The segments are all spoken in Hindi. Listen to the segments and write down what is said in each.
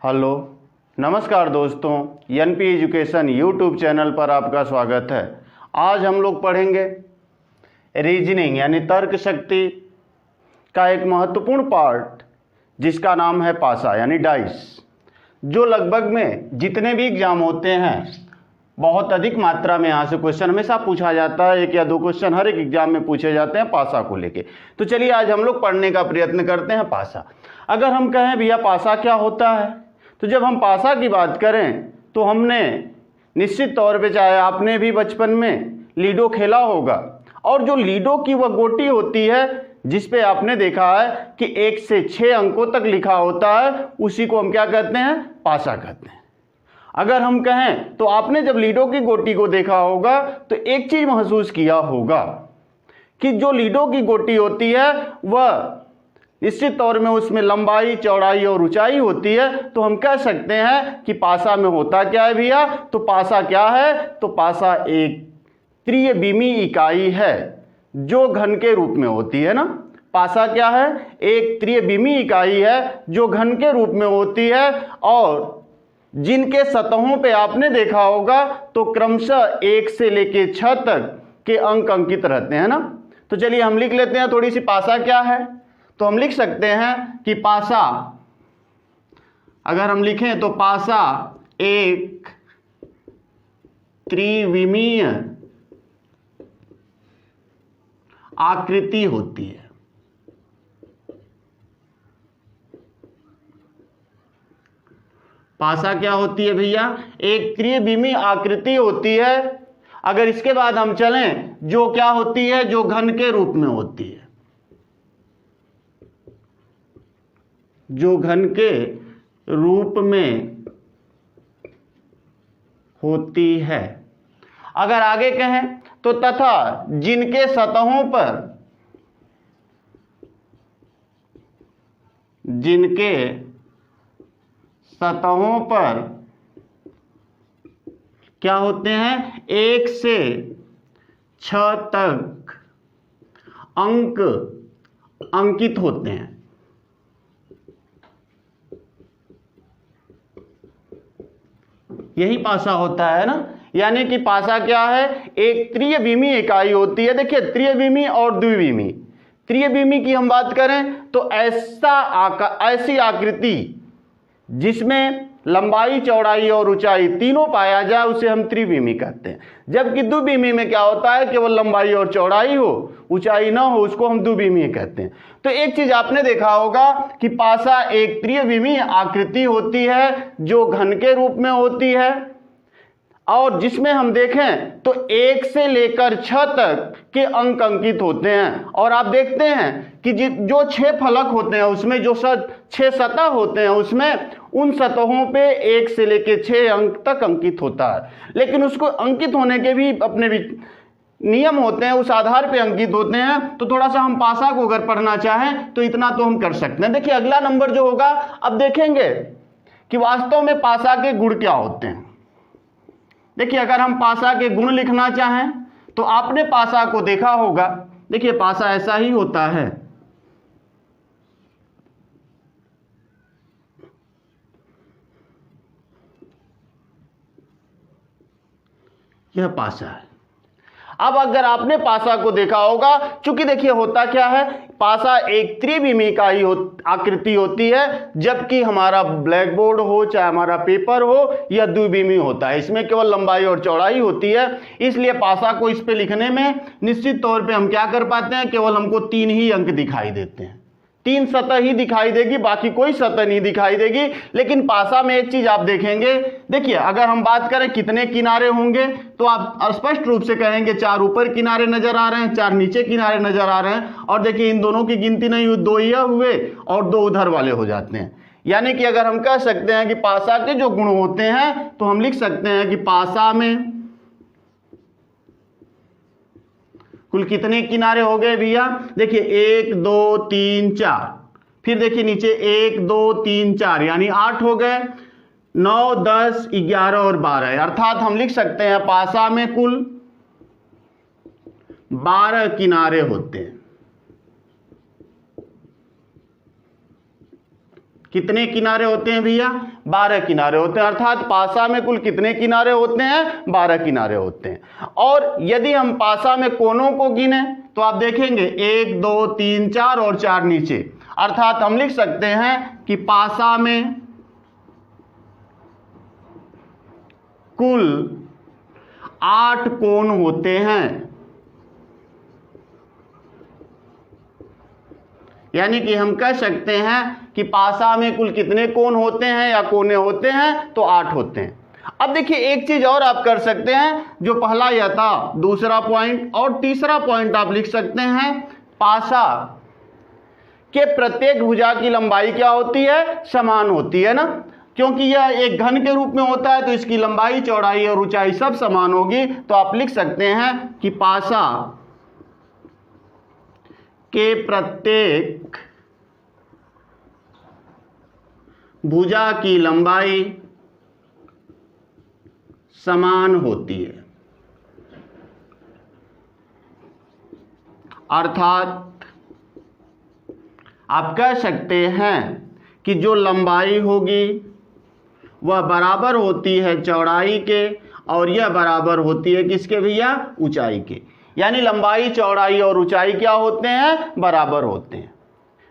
हेलो, नमस्कार दोस्तों, एनपी एजुकेशन यूट्यूब चैनल पर आपका स्वागत है। आज हम लोग पढ़ेंगे रीजनिंग यानी तर्क शक्ति का एक महत्वपूर्ण पार्ट जिसका नाम है पासा यानी डाइस, जो लगभग में जितने भी एग्जाम होते हैं बहुत अधिक मात्रा में यहाँ से क्वेश्चन हमेशा पूछा जाता है। 1 या 2 क्वेश्चन हर एक एग्जाम में पूछे जाते हैं पासा को लेके। तो चलिए आज हम लोग पढ़ने का प्रयत्न करते हैं पासा। अगर हम कहें भैया पासा क्या होता है, तो जब हम पासा की बात करें तो हमने निश्चित तौर पे, चाहे आपने भी बचपन में लीडो खेला होगा, और जो लीडो की वह गोटी होती है जिस पे आपने देखा है कि 1 से 6 अंकों तक लिखा होता है, उसी को हम क्या कहते हैं, पासा कहते हैं। अगर हम कहें तो आपने जब लीडो की गोटी को देखा होगा तो एक चीज महसूस किया होगा कि जो लीडो की गोटी होती है वह निश्चित तौर में उसमें लंबाई, चौड़ाई और ऊंचाई होती है। तो हम कह सकते हैं कि पासा में होता क्या है भैया, तो पासा क्या है, तो पासा एक त्रिविमी इकाई है जो घन के रूप में होती है ना। पासा क्या है, एक त्रिविमी इकाई है जो घन के रूप में होती है, और जिनके सतहों पे आपने देखा होगा तो क्रमशः 1 से लेके 6 तक के अंक अंकित रहते हैं ना। तो चलिए हम लिख लेते हैं थोड़ी सी पासा क्या है। तो हम लिख सकते हैं कि पासा, अगर हम लिखें तो पासा एक त्रिविमीय आकृति होती है। पासा क्या होती है भैया, एक त्रिविमीय आकृति होती है। अगर इसके बाद हम चलें, जो क्या होती है, जो घन के रूप में होती है, जो घन के रूप में होती है। अगर आगे कहें तो तथा जिनके सतहों पर, जिनके सतहों पर क्या होते हैं, 1 से 6 तक अंक अंकित होते हैं। यही पासा होता है ना। यानी कि पासा क्या है, एक त्रिविमीय इकाई होती है। देखिए त्रिविमीय और द्विविमीय, त्रिविमीय की हम बात करें तो ऐसी आकृति जिसमें लंबाई, चौड़ाई और ऊंचाई तीनों पाया जाए उसे हम त्रिविमीय कहते हैं। जबकि द्विविमीय में क्या होता है, केवल लंबाई और चौड़ाई हो, ऊंचाई ना हो, उसको हम द्विविमीय कहते हैं। तो एक चीज आपने देखा होगा कि पासा एक त्रिविमीय आकृति होती है जो घन के रूप में होती है, और जिसमें हम देखें तो 1 से लेकर 6 तक के अंक अंकित होते हैं। और आप देखते हैं कि जो 6 फलक होते हैं उसमें जो 6 सतह होते हैं उसमें उन सतहों पे 1 से लेकर 6 अंक तक अंकित होता है। लेकिन उसको अंकित होने के भी अपने भी नियम होते हैं, उस आधार पे अंकित होते हैं। तो थोड़ा सा हम पासा को अगर पढ़ना चाहें तो इतना तो हम कर सकते हैं। देखिए अगला नंबर जो होगा, अब देखेंगे कि वास्तव में पासा के गुण क्या होते हैं। देखिए अगर हम पासा के गुण लिखना चाहें तो आपने पासा को देखा होगा। देखिए पासा ऐसा ही होता है, यह पासा है। अब अगर आपने पासा को देखा होगा, चूंकि देखिए होता क्या है, पासा एक त्रिविमीय का ही आकृति होती है, जबकि हमारा ब्लैक बोर्ड हो चाहे हमारा पेपर हो यह द्विविमीय होता है। इसमें केवल लंबाई और चौड़ाई होती है। इसलिए पासा को इस पे लिखने में निश्चित तौर पे हम क्या कर पाते हैं, केवल हमको 3 ही अंक दिखाई देते हैं, 3 सतह ही दिखाई देगी, बाकी कोई सतह नहीं दिखाई देगी। लेकिन पासा में एक चीज आप देखेंगे, देखिए अगर हम बात करें कितने किनारे होंगे तो आप स्पष्ट रूप से कहेंगे 4 ऊपर किनारे नजर आ रहे हैं, 4 नीचे किनारे नजर आ रहे हैं। और देखिए इन दोनों की गिनती नहीं हुई, 2 यह हुए और 2 उधर वाले हो जाते हैं। यानी कि अगर हम कह सकते हैं कि पासा के जो गुण होते हैं तो हम लिख सकते हैं कि पासा में कुल कितने किनारे हो गए भैया, देखिए 1 2 3 4, फिर देखिए नीचे 1 2 3 4 यानी 8 हो गए, 9 10 11 और 12। अर्थात हम लिख सकते हैं पासा में कुल 12 किनारे होते हैं। कितने किनारे होते हैं भैया? 12 किनारे होते हैं। अर्थात पासा में कुल कितने किनारे होते हैं? 12 किनारे होते हैं। और यदि हम पासा में कोनों को गिने तो आप देखेंगे 1 2 3 4 और 4 नीचे। अर्थात हम लिख सकते हैं कि पासा में कुल 8 कोण होते हैं। यानी कि हम कह सकते हैं कि पासा में कुल कितने कोण होते हैं या कोने होते हैं? तो 8 होते हैं। अब देखिए एक चीज और आप कर सकते हैं, जो पहला यह था, दूसरा पॉइंट और तीसरा पॉइंट आप लिख सकते हैं। पासा के प्रत्येक भुजा की लंबाई क्या होती है? समान होती है ना, क्योंकि यह एक घन के रूप में होता है तो इसकी लंबाई, चौड़ाई और ऊंचाई सब समान होगी। तो आप लिख सकते हैं कि पासा के प्रत्येक भुजा की लंबाई समान होती है। अर्थात आप कह सकते हैं कि जो लंबाई होगी वह बराबर होती है चौड़ाई के, और यह बराबर होती है किसके भैया? ऊंचाई के। यानी लंबाई, चौड़ाई और ऊंचाई क्या होते हैं? बराबर होते हैं।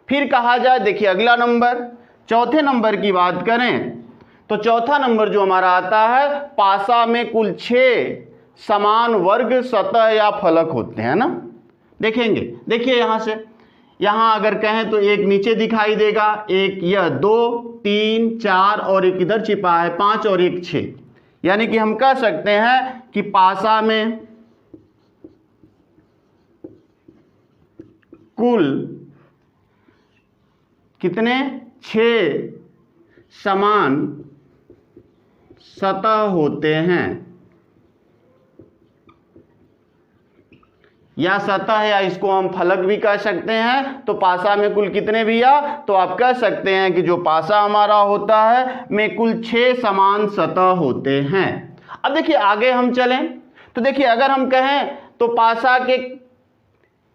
फिर कहा जाए, देखिए अगला नंबर, चौथे नंबर की बात करें तो चौथा नंबर जो हमारा आता है, पासा में कुल 6 समान वर्ग सतह या फलक होते हैं ना। देखेंगे, देखिए यहां से, यहां अगर कहें तो एक नीचे दिखाई देगा, एक यह 2 3 4 और एक इधर छिपा है 5 और एक 6। यानी कि हम कह सकते हैं कि पासा में कुल कितने? 6 समान सतह होते हैं, या सतह, या इसको हम फलक भी कह सकते हैं। तो पासा में कुल कितने भैया? तो आप कह सकते हैं कि जो पासा हमारा होता है में कुल 6 समान सतह होते हैं। अब देखिए आगे हम चलें तो देखिए अगर हम कहें तो पासा के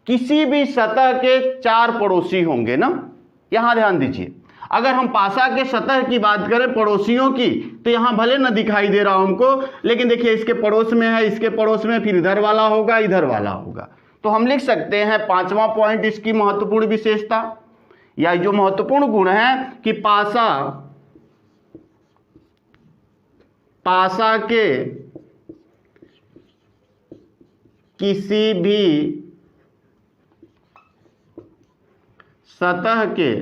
किसी भी सतह के 4 पड़ोसी होंगे ना। यहां ध्यान दीजिए, अगर हम पासा के सतह की बात करें पड़ोसियों की, तो यहां भले न दिखाई दे रहा हमको, लेकिन देखिए इसके पड़ोस में है, इसके पड़ोस में, फिर इधर वाला होगा, इधर वाला होगा। तो हम लिख सकते हैं 5वां पॉइंट इसकी महत्वपूर्ण विशेषता या जो महत्वपूर्ण गुण है कि पासा के किसी भी सतह के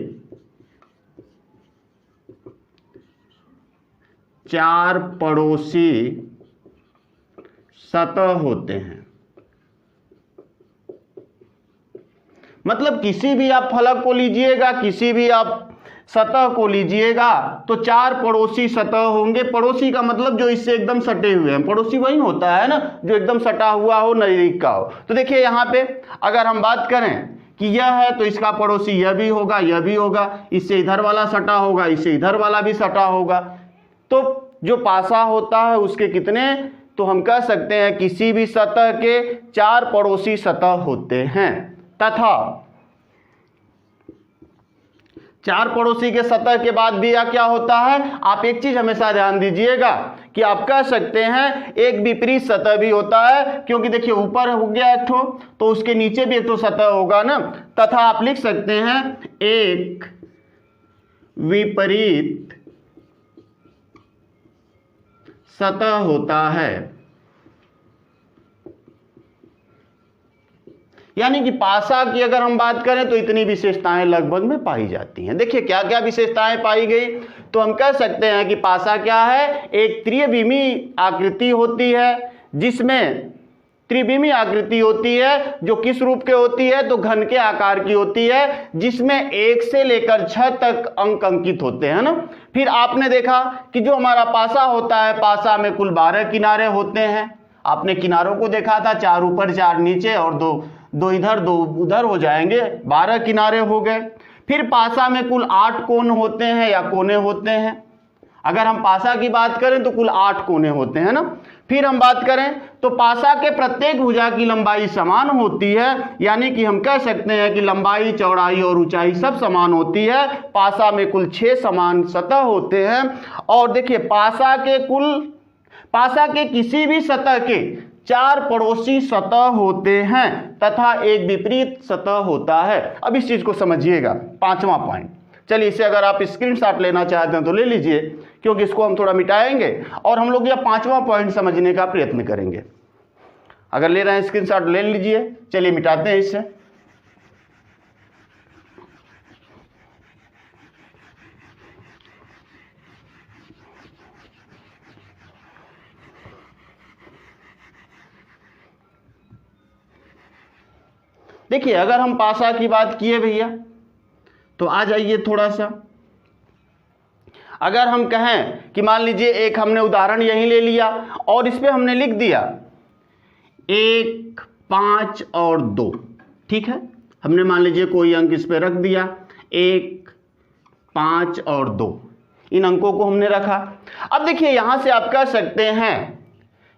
4 पड़ोसी सतह होते हैं। मतलब किसी भी आप फलक को लीजिएगा, किसी भी आप सतह को लीजिएगा, तो 4 पड़ोसी सतह होंगे। पड़ोसी का मतलब जो इससे एकदम सटे हुए हैं। पड़ोसी वही होता है ना जो एकदम सटा हुआ हो, नजदीक का हो। तो देखिए यहां पे अगर हम बात करें कि यह है तो इसका पड़ोसी यह भी होगा, यह भी होगा, इससे इधर वाला सटा होगा, इससे इधर वाला भी सटा होगा। तो जो पासा होता है उसके कितने? तो हम कह सकते हैं किसी भी सतह के 4 पड़ोसी सतह होते हैं। तथा 4 पड़ोसी के सतह के बाद भी यह क्या होता है? आप एक चीज हमेशा ध्यान दीजिएगा कि आप कह सकते हैं एक विपरीत सतह भी होता है, क्योंकि देखिए ऊपर हो गया एक ठो तो उसके नीचे भी एक ठो सतह होगा ना। तथा आप लिख सकते हैं एक विपरीत सतह होता है। यानी कि पासा की अगर हम बात करें तो इतनी विशेषताएं लगभग में पाई जाती हैं। देखिए क्या क्या विशेषताएं पाई गई, तो हम कह सकते हैं कि पासा क्या है? एक त्रिविमी आकृति होती है, जिसमें त्रिविमी आकृति होती है जो किस रूप के होती है? तो घन के आकार की होती है, जिसमें 1 से लेकर 6 तक अंक अंकित होते हैं ना। फिर आपने देखा कि जो हमारा पासा होता है, पासा में कुल 12 किनारे होते हैं। आपने किनारों को देखा था, 4 ऊपर 4 नीचे और दो इधर 2 उधर हो जाएंगे, 12 किनारे हो गए। फिर पासा में कुल 8 कोण होते हैं या कोने होते हैं। अगर हम पासा की बात करें तो कुल 8 कोने होते हैं ना। फिर हम बात करें तो पासा के प्रत्येक भुजा की लंबाई समान होती है, यानी कि हम कह सकते हैं कि लंबाई, चौड़ाई और ऊंचाई सब समान होती है। पासा में कुल 6 समान सतह होते हैं। और देखिए पासा के किसी भी सतह के 4 पड़ोसी सतह होते हैं तथा एक विपरीत सतह होता है। अब इस चीज को समझिएगा, 5वां पॉइंट। चलिए इसे अगर आप स्क्रीनशॉट लेना चाहते हैं तो ले लीजिए, क्योंकि इसको हम थोड़ा मिटाएंगे और हम लोग यह 5वां पॉइंट समझने का प्रयत्न करेंगे। अगर ले रहे हैं स्क्रीनशॉट ले लीजिए। चलिए मिटाते हैं इसे। देखिए अगर हम पासा की बात किए भैया तो आ जाइए थोड़ा सा। अगर हम कहें कि मान लीजिए एक हमने उदाहरण यहीं ले लिया और इस पे हमने लिख दिया 1, 5 और 2, ठीक है। हमने मान लीजिए कोई अंक इस पे रख दिया 1, 5 और 2, इन अंकों को हमने रखा। अब देखिए यहां से आप कह सकते हैं,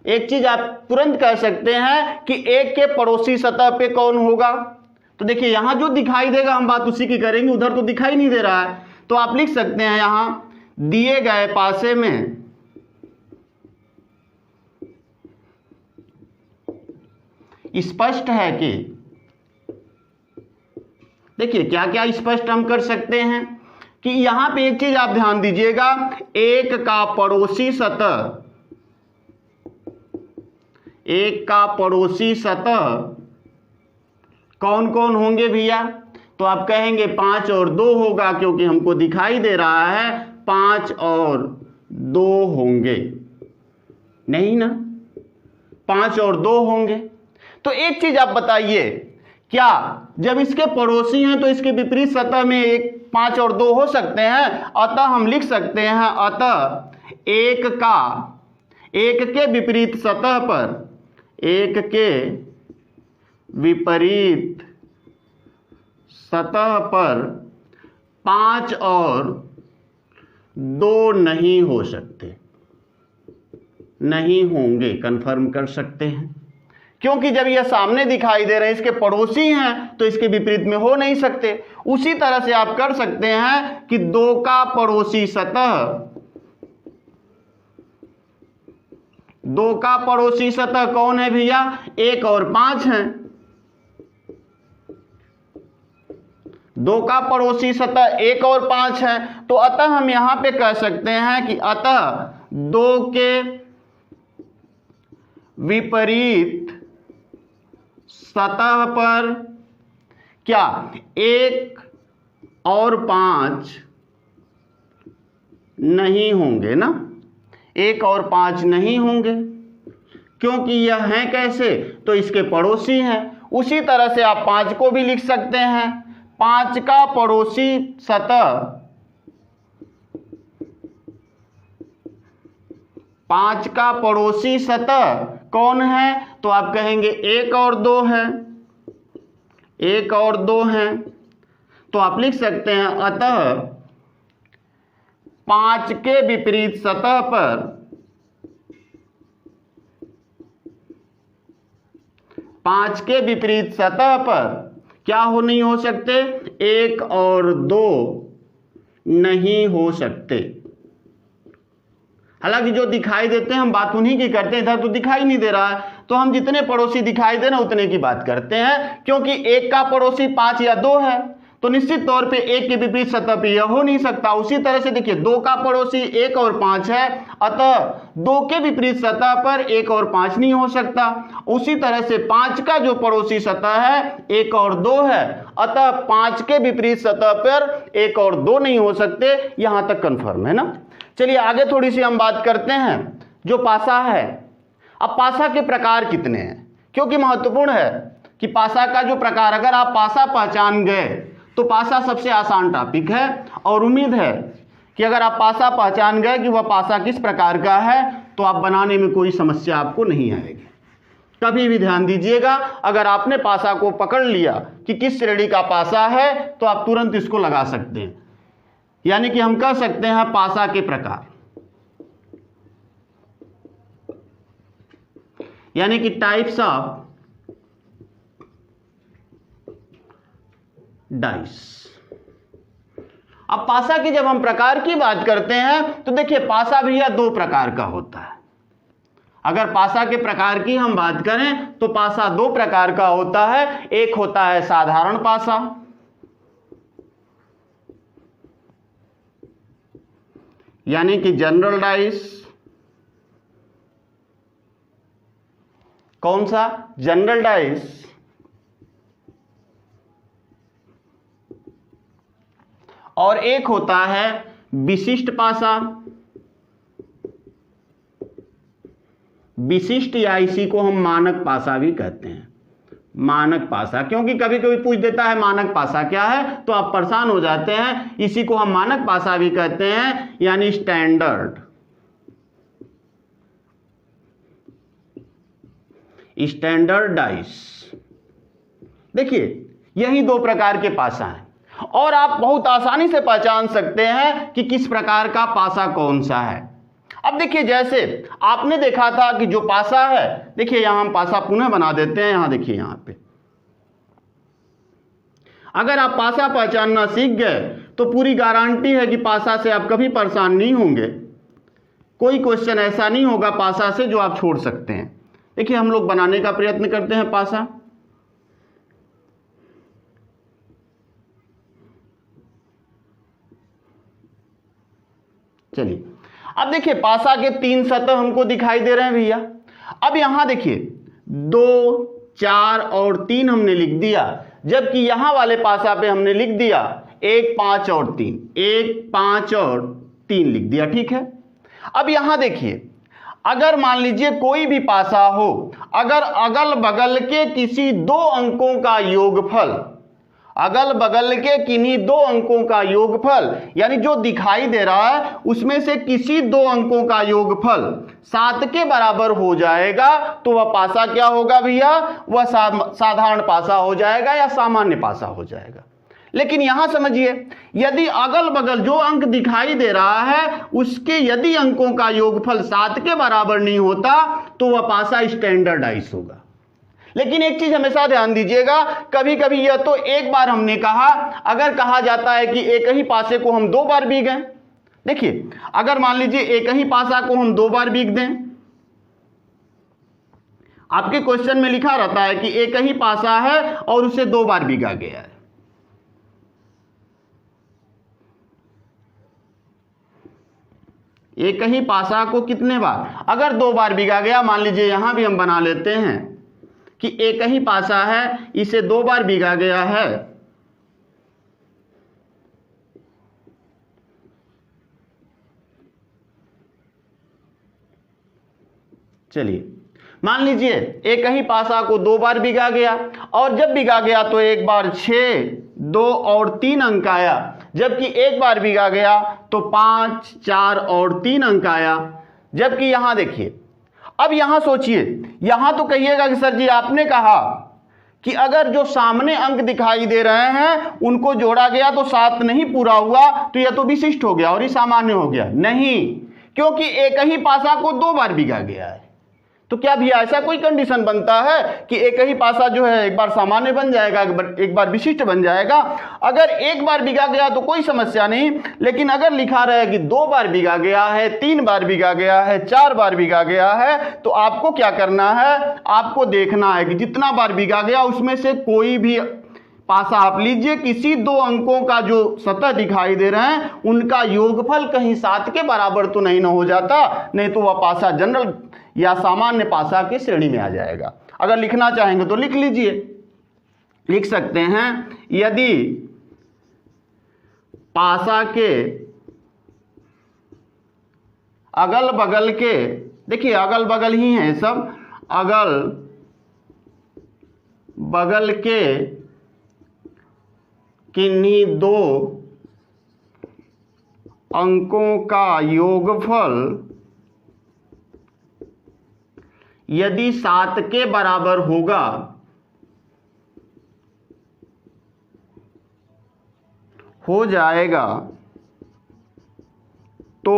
एक चीज आप तुरंत कह सकते हैं कि एक के पड़ोसी सतह पे कौन होगा। तो देखिए यहां जो दिखाई देगा हम बात उसी की करेंगे, उधर तो दिखाई नहीं दे रहा है। तो आप लिख सकते हैं यहां दिए गए पासे में स्पष्ट है कि, देखिए क्या क्या स्पष्ट हम कर सकते हैं कि यहां पे एक चीज आप ध्यान दीजिएगा, एक का पड़ोसी सतह कौन कौन होंगे भैया। तो आप कहेंगे 5 और 2 होगा, क्योंकि हमको दिखाई दे रहा है 5 और 2 होंगे, नहीं ना, 5 और 2 होंगे। तो एक चीज आप बताइए, क्या जब इसके पड़ोसी हैं तो इसके विपरीत सतह में 5 और 2 हो सकते हैं। अतः हम लिख सकते हैं, अतः एक के विपरीत सतह पर, एक के विपरीत सतह पर 5 और 2 नहीं हो सकते, नहीं होंगे, कंफर्म कर सकते हैं। क्योंकि जब यह सामने दिखाई दे रहे हैं, इसके पड़ोसी हैं, तो इसके विपरीत में हो नहीं सकते। उसी तरह से आप कर सकते हैं कि 2 का पड़ोसी सतह कौन है भैया, 1 और 5 हैं। 2 का पड़ोसी सतह 1 और 5 है। तो अतः हम यहां पे कह सकते हैं कि अतः 2 के विपरीत सतह पर क्या 1 और 5 नहीं होंगे ना, 1 और 5 नहीं होंगे, क्योंकि यह हैं कैसे, तो इसके पड़ोसी हैं। उसी तरह से आप 5 को भी लिख सकते हैं, 5 का पड़ोसी सतह, 5 का पड़ोसी सतह कौन है, तो आप कहेंगे 1 और 2 है, 1 और 2 हैं। तो आप लिख सकते हैं, अतः 5 के विपरीत सतह पर 5 के विपरीत सतह पर क्या नहीं हो सकते, 1 और 2 नहीं हो सकते। हालांकि जो दिखाई देते हैं हम बात उन्हीं की करते हैं, इधर तो दिखाई नहीं दे रहा है, तो हम जितने पड़ोसी दिखाई दे रहे हैं उतने की बात करते हैं। क्योंकि 1 का पड़ोसी 5 या 2 है, तो निश्चित तौर पे 1 के विपरीत सतह पे यह हो नहीं सकता। उसी तरह से देखिए 2 का पड़ोसी 1 और 5 है, अतः 2 के विपरीत सतह पर 1 और 5 नहीं हो सकता। उसी तरह से 5 का जो पड़ोसी सतह है 1 और 2 है, अतः 5 के विपरीत सतह पर 1 और 2 नहीं हो सकते। यहां तक कंफर्म है ना। चलिए आगे थोड़ी सी हम बात करते हैं जो पासा है। अब पासा के प्रकार कितने हैं, क्योंकि महत्वपूर्ण है कि पासा का जो प्रकार, अगर आप पासा पहचान गए तो पासा सबसे आसान टॉपिक है। और उम्मीद है कि अगर आप पासा पहचान गए कि वह पासा किस प्रकार का है तो आप बनाने में कोई समस्या आपको नहीं आएगी। कभी भी ध्यान दीजिएगा, अगर आपने पासा को पकड़ लिया कि किस श्रेणी का पासा है तो आप तुरंत इसको लगा सकते हैं। यानी कि हम कह सकते हैं पासा के प्रकार। यानी कि टाइप्स ऑफ डाइस। अब पासा की जब हम प्रकार की बात करते हैं तो देखिए पासा भैया दो प्रकार का होता है। अगर पासा के प्रकार की हम बात करें तो पासा दो प्रकार का होता है। एक होता है साधारण पासा, यानी कि जनरल डाइस। कौन सा? General dice. और एक होता है विशिष्ट पासा। विशिष्ट या इसी को हम मानक पासा भी कहते हैं। मानक पासा, क्योंकि कभी कभी पूछ देता है मानक पासा क्या है तो आप परेशान हो जाते हैं। इसी को हम मानक पासा भी कहते हैं, यानी स्टैंडर्ड डाइस। देखिए यही दो प्रकार के पासा हैं और आप बहुत आसानी से पहचान सकते हैं कि किस प्रकार का पासा कौन सा है। अब देखिए जैसे आपने देखा था कि जो पासा है, देखिए यहां हम पासा पुनः बना देते हैं। यहां देखिए यहां पे अगर आप पासा पहचानना सीख गए तो पूरी गारंटी है कि पासा से आप कभी परेशान नहीं होंगे। कोई क्वेश्चन ऐसा नहीं होगा पासा से जो आप छोड़ सकते हैं। देखिए हम लोग बनाने का प्रयत्न करते हैं पासा। चलिए अब देखिए पासा के तीन सतह हमको दिखाई दे रहे हैं भैया। अब यहां देखिए 2, 4 और 3 हमने लिख दिया, जबकि यहां वाले पासा पे हमने लिख दिया 1, 5 और 3। 1, 5 और 3 लिख दिया, ठीक है। अब यहां देखिए अगर मान लीजिए कोई भी पासा हो, अगर अगल बगल के किसी दो अंकों का योगफल, अगल बगल के किन्हीं दो अंकों का योगफल, यानी जो दिखाई दे रहा है उसमें से किसी दो अंकों का योगफल 7 के बराबर हो जाएगा तो वह पासा क्या होगा भैया? वह साधारण पासा हो जाएगा या सामान्य पासा हो जाएगा। लेकिन यहां समझिए, यदि अगल बगल जो अंक दिखाई दे रहा है उसके यदि अंकों का योगफल 7 के बराबर नहीं होता तो वह पासा स्टैंडर्डाइज होगा। लेकिन एक चीज हमेशा ध्यान दीजिएगा, कभी कभी यह तो एक बार हमने कहा, अगर कहा जाता है कि एक ही पासे को हम 2 बार बीग गए। देखिए अगर मान लीजिए एक ही पासा को हम 2 बार बीग दें, आपके क्वेश्चन में लिखा रहता है कि एक ही पासा है और उसे 2 बार बीगा गया है। एक ही पासा को कितने बार? अगर 2 बार बीगा गया, मान लीजिए यहां भी हम बना लेते हैं कि एक ही पासा है, इसे 2 बार बीगा गया है, चलिए मान लीजिए एक ही पासा को 2 बार बीगा गया और जब बीगा गया तो एक बार 6, 2 और 3 अंक आया, जबकि एक बार बीगा गया तो 5, 4 और 3 अंक आया। जबकि यहां देखिए, अब यहां सोचिए, यहां तो कहिएगा कि सर जी आपने कहा कि अगर जो सामने अंक दिखाई दे रहे हैं उनको जोड़ा गया तो 7 नहीं पूरा हुआ तो यह तो विशिष्ट हो गया और ये सामान्य हो गया। नहीं, क्योंकि एक ही पासा को 2 बार बीगा गया है। तो क्या भी ऐसा कोई कंडीशन बनता है कि एक ही पासा जो है एक बार सामान्य बन जाएगा, एक बार विशिष्ट बन जाएगा? अगर एक बार बीगा गया तो कोई समस्या नहीं, लेकिन अगर लिखा रहे कि 2 बार बीगा गया है, 3 बार बीगा गया है, 4 बार बीगा गया है, तो आपको क्या करना है? आपको देखना है कि जितना बार बीगा गया उसमें से कोई भी पासा आप लीजिए, किसी 2 अंकों का जो सतह दिखाई दे रहे हैं उनका योगफल कहीं 7 के बराबर तो नहीं ना हो जाता, नहीं तो वह पासा जनरल या सामान्य पासा की श्रेणी में आ जाएगा। अगर लिखना चाहेंगे तो लिख लीजिए, लिख सकते हैं यदि पासा के अगल बगल के, देखिए अगल बगल ही हैं सब, अगल बगल के किन्हीं 2 अंकों का योगफल यदि 7 के बराबर होगा हो जाएगा तो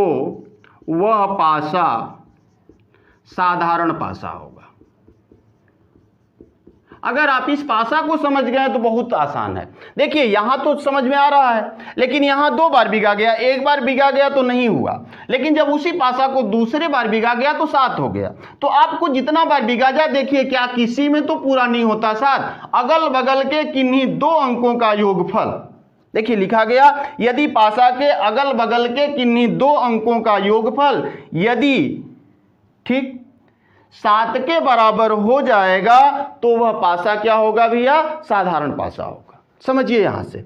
वह पासा साधारण पासा होगा। अगर आप इस पासा को समझ गए तो बहुत आसान है। देखिए यहां तो समझ में आ रहा है, लेकिन यहां 2 बार बिगा गया, एक बार बिगा गया तो नहीं हुआ, लेकिन जब उसी पासा को दूसरे बार बिगा गया तो 7 हो गया। तो आपको जितना बार बिगा जाए, देखिए क्या किसी में तो पूरा नहीं होता 7, अगल बगल के किन्हीं 2 अंकों का योगफल। देखिए लिखा गया यदि पासा के अगल बगल के किन्हीं 2 अंकों का योगफल यदि ठीक 7 के बराबर हो जाएगा तो वह पासा क्या होगा भैया, साधारण पासा होगा। समझिए यहां से,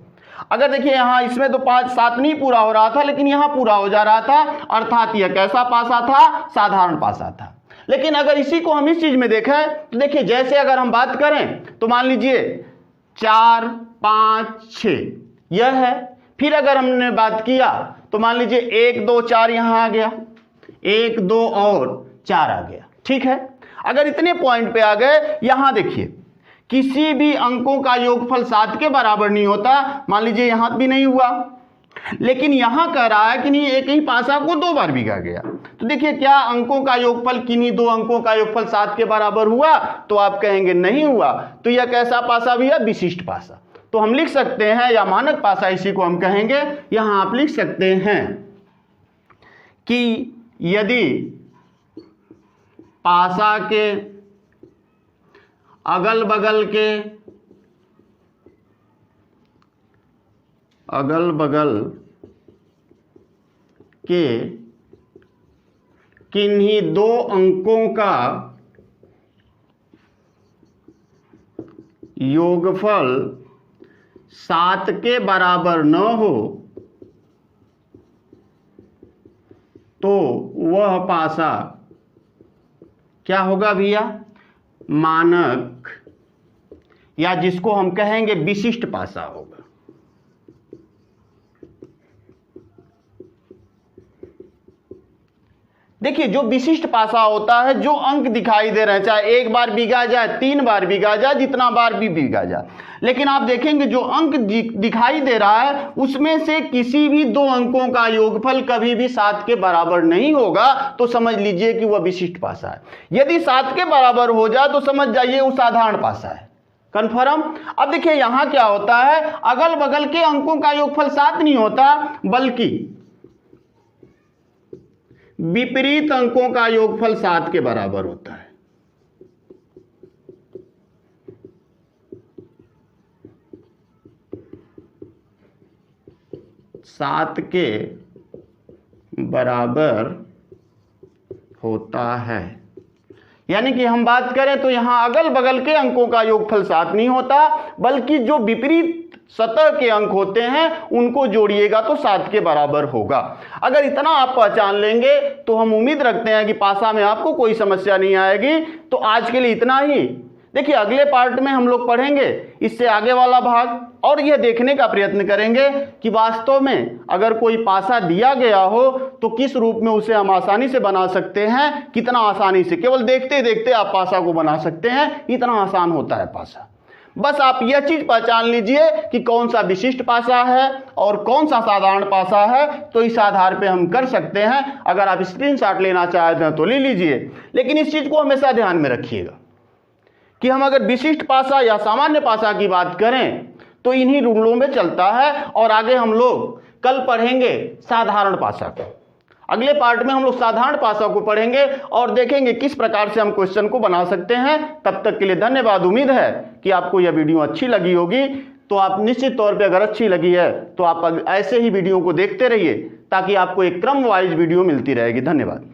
अगर देखिए यहां इसमें तो 7 नहीं पूरा हो रहा था, लेकिन यहां पूरा हो जा रहा था, अर्थात यह कैसा पासा था, साधारण पासा था। लेकिन अगर इसी को हम इस चीज में देखें तो देखिए जैसे अगर हम बात करें तो मान लीजिए 4 5 6 यह है, फिर अगर हमने बात किया तो मान लीजिए 1 2 4 यहां आ गया, 1 2 और 4 आ गया, ठीक है। अगर इतने पॉइंट पे आ गए, यहां देखिए किसी भी अंकों का योगफल 7 के बराबर नहीं होता, मान लीजिए यहां भी नहीं हुआ, लेकिन यहां कह रहा है कि नहीं एक ही पासा को 2 बार बिगा गया। तो देखिए क्या अंकों का योगफल किन्हीं 2 अंकों का योगफल 7 के बराबर हुआ, तो आप कहेंगे नहीं हुआ। तो यह कैसा पासा भी है, विशिष्ट पासा। तो हम लिख सकते हैं, या मानक पासा इसी को हम कहेंगे, यहां आप लिख सकते हैं कि यदि पासा के अगल बगल के किन्हीं 2 अंकों का योगफल 7 के बराबर न हो तो वह पासा क्या होगा भैया, मानक, या जिसको हम कहेंगे विशिष्ट पासा होगा। देखिए जो विशिष्ट पासा होता है, जो अंक दिखाई दे रहे हैं, चाहे 1 बार बिगा जाए, 3 बार बिगा जाए, जितना बार भी बिगा जाए, लेकिन आप देखेंगे जो अंक दिखाई दे रहा है उसमें से किसी भी 2 अंकों का योगफल कभी भी 7 के बराबर नहीं होगा, तो समझ लीजिए कि वह विशिष्ट पासा है। यदि 7 के बराबर हो जाए तो समझ जाइए वो साधारण पासा है। कन्फर्म। अब देखिए यहां क्या होता है, अगल बगल के अंकों का योगफल 7 नहीं होता, बल्कि विपरीत अंकों का योगफल 7 के बराबर होता है। सात के बराबर होता है, यानी कि हम बात करें तो यहां अगल बगल के अंकों का योगफल 7 नहीं होता, बल्कि जो विपरीत सतह के अंक होते हैं उनको जोड़िएगा तो 7 के बराबर होगा। अगर इतना आप पहचान लेंगे तो हम उम्मीद रखते हैं कि पासा में आपको कोई समस्या नहीं आएगी। तो आज के लिए इतना ही। देखिए अगले पार्ट में हम लोग पढ़ेंगे इससे आगे वाला भाग, और यह देखने का प्रयत्न करेंगे कि वास्तव में अगर कोई पासा दिया गया हो तो किस रूप में उसे हम आसानी से बना सकते हैं, कितना आसानी से, केवल देखते देखते आप पासा को बना सकते हैं, इतना आसान होता है पासा। बस आप यह चीज पहचान लीजिए कि कौन सा विशिष्ट पासा है और कौन सा साधारण पासा है, तो इस आधार पे हम कर सकते हैं। अगर आप स्क्रीनशॉट लेना चाहते हैं तो ले लीजिए, लेकिन इस चीज को हमेशा ध्यान में रखिएगा कि हम अगर विशिष्ट पासा या सामान्य पासा की बात करें तो इन्हीं रूलों में चलता है। और आगे हम लोग कल पढ़ेंगे साधारण पासा को। अगले पार्ट में हम लोग साधारण पासा को पढ़ेंगे और देखेंगे किस प्रकार से हम क्वेश्चन को बना सकते हैं। तब तक के लिए धन्यवाद। उम्मीद है कि आपको यह वीडियो अच्छी लगी होगी। तो आप निश्चित तौर पे अगर अच्छी लगी है तो आप ऐसे ही वीडियो को देखते रहिए ताकि आपको एक क्रम वाइज वीडियो मिलती रहेगी। धन्यवाद।